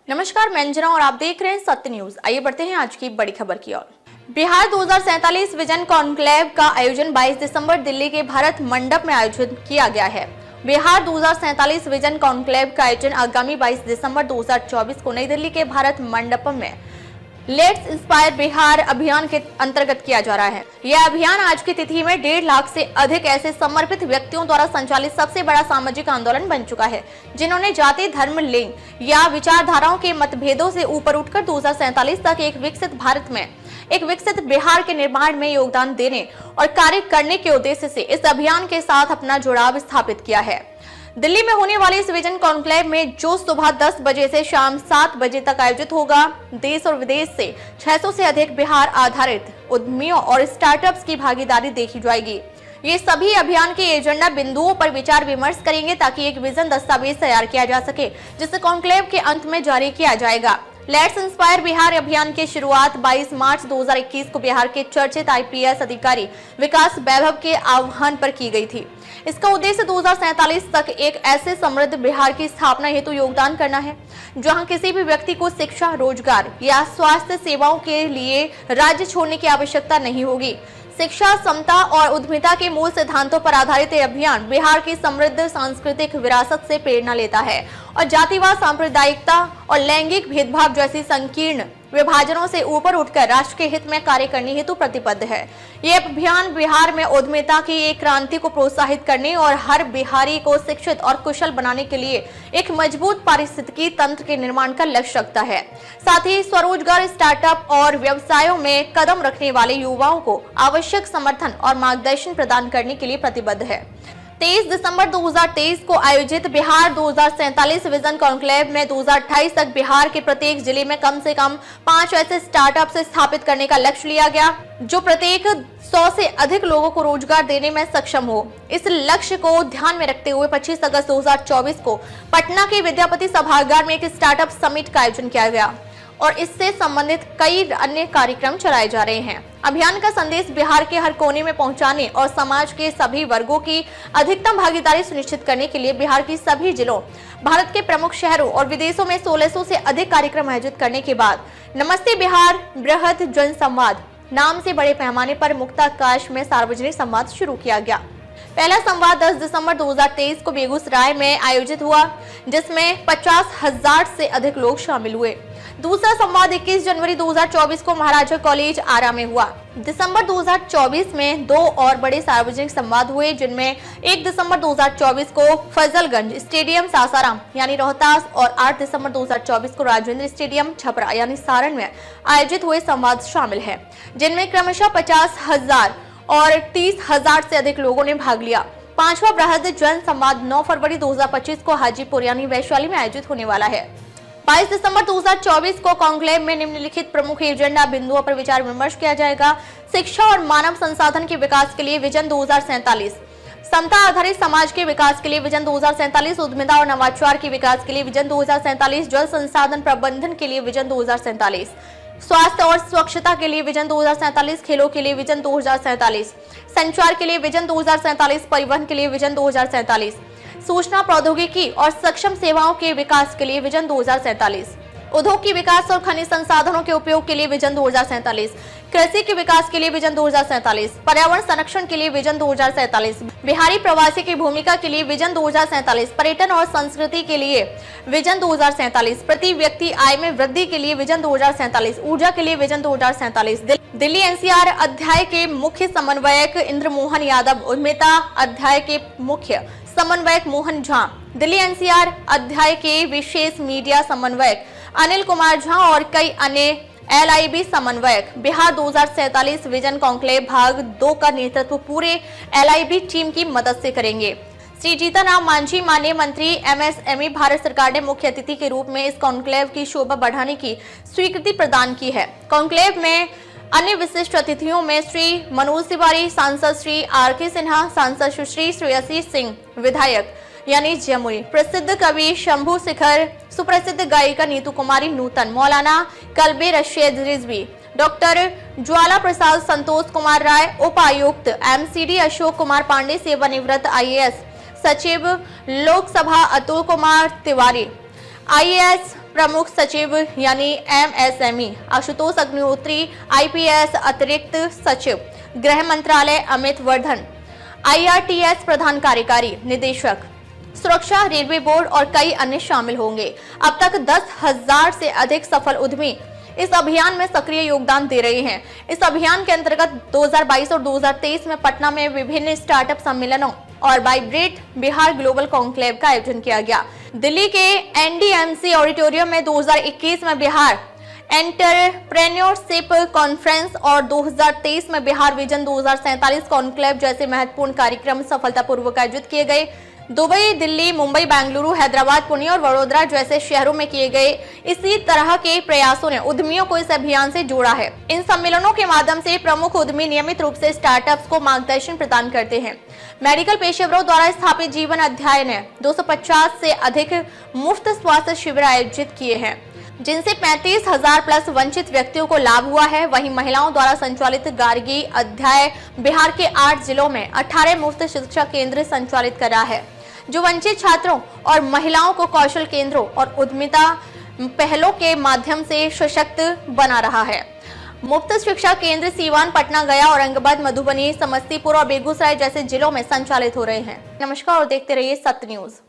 नमस्कार, मैं अंजना और आप देख रहे हैं सत्य न्यूज। आइए बढ़ते हैं आज की बड़ी खबर की ओर। बिहार 2047 विजन कॉन्क्लेव का आयोजन 22 दिसंबर दिल्ली के भारत मंडप में आयोजित किया गया है। बिहार 2047 विजन कॉन्क्लेव का आयोजन आगामी 22 दिसंबर 2024 को नई दिल्ली के भारत मंडपम में लेट्स इंस्पायर बिहार अभियान के अंतर्गत किया जा रहा है। यह अभियान आज की तिथि में 1.5 लाख से अधिक ऐसे समर्पित व्यक्तियों द्वारा संचालित सबसे बड़ा सामाजिक आंदोलन बन चुका है, जिन्होंने जाति, धर्म, लिंग या विचारधाराओं के मतभेदों से ऊपर उठकर 2047 तक एक विकसित भारत में एक विकसित बिहार के निर्माण में योगदान देने और कार्य करने के उद्देश्य से इस अभियान के साथ अपना जुड़ाव स्थापित किया है। दिल्ली में होने वाले इस विजन कॉन्क्लेव में जो सुबह 10 बजे से शाम 7 बजे तक आयोजित होगा, देश और विदेश से 600 से अधिक बिहार आधारित उद्यमियों और स्टार्टअप्स की भागीदारी देखी जाएगी। ये सभी अभियान के एजेंडा बिंदुओं पर विचार विमर्श करेंगे ताकि एक विजन दस्तावेज तैयार किया जा सके, जिसे कॉन्क्लेव के अंत में जारी किया जाएगा। लेट्स इंस्पायर बिहार अभियान की शुरुआत 22 मार्च 2021 को बिहार के चर्चित आईपीएस अधिकारी विकास वैभव के आह्वान पर की गई थी। इसका उद्देश्य 2047 तक एक ऐसे समृद्ध बिहार की स्थापना हेतु योगदान करना है, जहां किसी भी व्यक्ति को शिक्षा, रोजगार या स्वास्थ्य सेवाओं के लिए राज्य छोड़ने की आवश्यकता नहीं होगी। शिक्षा, समता और उद्यमिता के मूल सिद्धांतों पर आधारित यह अभियान बिहार की समृद्ध सांस्कृतिक विरासत से प्रेरणा लेता है और जातिवाद, सांप्रदायिकता और लैंगिक भेदभाव जैसी संकीर्ण विभाजनों से ऊपर उठकर राष्ट्र के हित में कार्य करने हेतु प्रतिबद्ध है। यह अभियान बिहार में उद्यमिता की एक क्रांति को प्रोत्साहित करने और हर बिहारी को शिक्षित और कुशल बनाने के लिए एक मजबूत पारिस्थितिकी तंत्र के निर्माण का लक्ष्य रखता है। साथ ही स्वरोजगार, स्टार्टअप और व्यवसायों में कदम रखने वाले युवाओं को आवश्यक समर्थन और मार्गदर्शन प्रदान करने के लिए प्रतिबद्ध है। 23 दिसंबर 2023 को आयोजित बिहार 2047 विजन कॉन्क्लेव में 2028 तक बिहार के प्रत्येक जिले में कम से कम 5 ऐसे स्टार्टअप स्थापित करने का लक्ष्य लिया गया, जो प्रत्येक 100 से अधिक लोगों को रोजगार देने में सक्षम हो। इस लक्ष्य को ध्यान में रखते हुए 25 अगस्त 2024 को पटना के विद्यापति सभागार में एक स्टार्टअप समिट का आयोजन किया गया और इससे संबंधित कई अन्य कार्यक्रम चलाए जा रहे हैं। अभियान का संदेश बिहार के हर कोने में पहुंचाने और समाज के सभी वर्गों की अधिकतम भागीदारी सुनिश्चित करने के लिए बिहार की सभी जिलों, भारत के प्रमुख शहरों और विदेशों में 1600 से अधिक कार्यक्रम आयोजित करने के बाद नमस्ते बिहार बृहद जन संवाद नाम से बड़े पैमाने पर मुक्ताकाश में सार्वजनिक संवाद शुरू किया गया। पहला संवाद 10 दिसंबर 2023 को बेगूसराय में आयोजित हुआ, जिसमें 50,000 से अधिक लोग शामिल हुए। दूसरा संवाद 21 जनवरी 2024 को महाराजा कॉलेज आरा में हुआ। दिसंबर 2024 में 2 और बड़े सार्वजनिक संवाद हुए, जिनमें 1 दिसंबर 2024 को फजलगंज स्टेडियम सासाराम यानी रोहतास और 8 दिसंबर 2024 को राजेंद्र स्टेडियम छपरा यानी सारण में आयोजित हुए संवाद शामिल है, जिनमें क्रमशः 50,000 और 30,000 से अधिक लोगों ने भाग लिया। पांचवा बृहद जन संवाद 9 फरवरी 2025 को हाजीपुर यानी वैशाली में आयोजित होने वाला है। 22 दिसंबर 2024 को कॉन्क्लेव में निम्नलिखित प्रमुख एजेंडा बिंदुओं पर विचार विमर्श किया जाएगा। शिक्षा और मानव संसाधन के विकास के लिए विजन 2047, समता आधारित समाज के विकास के लिए विजन 2047, उद्यमिता और नवाचार के विकास के लिए विजन 2047, जल संसाधन प्रबंधन के लिए विजन 2047, स्वास्थ्य और स्वच्छता के लिए विजन 2047, खेलों के लिए विजन 2047, संचार के लिए विजन 2047, परिवहन के लिए विजन 2047, सूचना प्रौद्योगिकी और सक्षम सेवाओं के विकास के लिए विजन 2047, उद्योग के विकास और खनिज संसाधनों के उपयोग के लिए विजन 2047, कृषि के विकास के लिए विजन 2047, पर्यावरण संरक्षण के लिए विजन 2047, बिहारी प्रवासी की भूमिका के लिए विजन 2047, पर्यटन और संस्कृति के लिए विजन 2047, प्रति व्यक्ति आय में वृद्धि के लिए विजन 2047, ऊर्जा के लिए विजन 2047, दिल्ली एनसीआर अध्याय के मुख्य समन्वयक इंद्र मोहन यादव, उद्यमिता अध्याय के मुख्य समन्वयक मोहन झा, दिल्ली एनसीआर अध्याय के विशेष मीडिया समन्वयक अनिल कुमार झा और कई अन्य LIB समन्वयक बिहार 2047 विजन कॉन्क्लेव भाग 2 का नेतृत्व पूरे LIB टीम की मदद से करेंगे। श्री जीतन राम मांझी, माननीय मंत्री MSME, भारत सरकार ने मुख्य अतिथि के रूप में इस कॉन्क्लेव की शोभा बढ़ाने की स्वीकृति प्रदान की है। कॉन्क्लेव में अन्य विशिष्ट अतिथियों में श्री मनोज तिवारी, सांसद श्री RK सिन्हा, सांसद सुश्री श्रेयसी सिंह, विधायक यानी जमुई, प्रसिद्ध कवि शंभू शिखर, सुप्रसिद्ध गायिका नीतू कुमारी नूतन, मौलाना कल्बे रशीद रिजवी, डॉक्टर ज्वाला प्रसाद, संतोष कुमार राय, उपायुक्त MCD अशोक कुमार पांडे, सेवानिवृत्त IAS सचिव लोकसभा अतुल कुमार तिवारी, IAS प्रमुख सचिव यानी MSME आशुतोष अग्निहोत्री, IPS अतिरिक्त सचिव गृह मंत्रालय अमित वर्धन, IRTS प्रधान कार्यकारी निदेशक सुरक्षा, रेलवे बोर्ड और कई अन्य शामिल होंगे। अब तक 10,000 से अधिक सफल उद्यमी इस अभियान में सक्रिय योगदान दे रहे हैं। इस अभियान के अंतर्गत 2022 और 2023 में पटना में विभिन्न स्टार्टअप सम्मेलनों और वाइब्रेट बिहार ग्लोबल कॉन्क्लेव का आयोजन किया गया। दिल्ली के NDMC ऑडिटोरियम में 2021 में बिहार एंटरप्रेन्योरशिप कॉन्फ्रेंस और 2023 में बिहार विजन 2047 कॉन्क्लेव जैसे महत्वपूर्ण कार्यक्रम सफलतापूर्वक आयोजित किए गए। दुबई, दिल्ली, मुंबई, बेंगलुरु, हैदराबाद, पुणे और वडोदरा जैसे शहरों में किए गए इसी तरह के प्रयासों ने उद्यमियों को इस अभियान से जोड़ा है। इन सम्मेलनों के माध्यम से प्रमुख उद्यमी नियमित रूप से स्टार्टअप्स को मार्गदर्शन प्रदान करते हैं। मेडिकल पेशेवरों द्वारा स्थापित जीवन अध्याय ने 250 से अधिक मुफ्त स्वास्थ्य शिविर आयोजित किए हैं, जिनसे 35,000 प्लस वंचित व्यक्तियों को लाभ हुआ है। वहीं महिलाओं द्वारा संचालित गार्गी अध्याय बिहार के 8 जिलों में 18 मुफ्त शिक्षा केंद्र संचालित कर रहा है, जो वंचित छात्रों और महिलाओं को कौशल केंद्रों और उद्यमिता पहलों के माध्यम से सशक्त बना रहा है। मुफ्त शिक्षा केंद्र सीवान, पटना, गया, औरंगाबाद, मधुबनी, समस्तीपुर और बेगूसराय जैसे जिलों में संचालित हो रहे हैं। नमस्कार और देखते रहिए सत्य न्यूज।